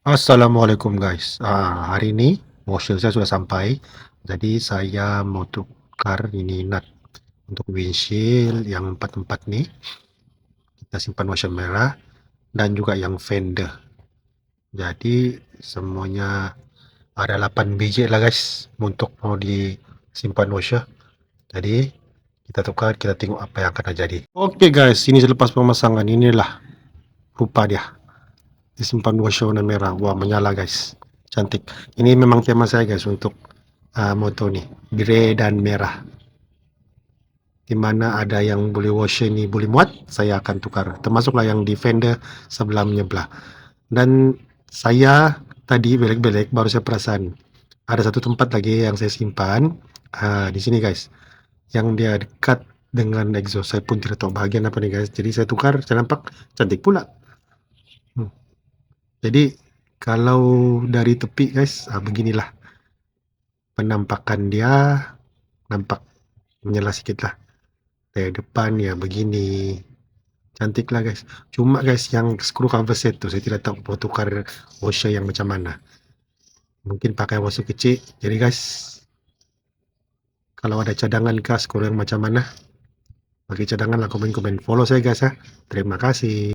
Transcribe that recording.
Assalamualaikum guys. Hari ini washer saya sudah sampai. Jadi saya mau tukar ini nut untuk windshield yang empat nih. Kita simpan washer merah dan juga yang fender. Jadi semuanya ada 8 biji lah guys untuk mau disimpan washer. Jadi kita tukar, kita tengok apa yang akan terjadi. Oke guys, ini selepas pemasangan inilah rupa dia. Disimpan washer warna merah. Wah, menyala guys. Cantik. Ini memang tema saya guys untuk moto nih, grey dan merah. Dimana ada yang boleh washer ini boleh muat, saya akan tukar. Termasuklah yang defender sebelah menyebelah. Dan saya tadi belek-belek baru saya perasan ada satu tempat lagi yang saya simpan di sini guys, yang dia dekat dengan exhaust. Saya pun tidak tahu bahagian apa nih guys. Jadi saya tukar, saya nampak cantik pula. Hmm. Jadi kalau dari tepi guys, beginilah penampakan dia, nampak menyala sedikit lah. Dari depan ya begini, cantik lah guys. Cuma guys yang screw cover set tuh saya tidak tahu mau tukar washer yang macam mana. Mungkin pakai washer kecil. Jadi guys, kalau ada cadangan gas screw yang macam mana, bagi cadangan lah, komen-komen. Follow saya guys ya. Terima kasih.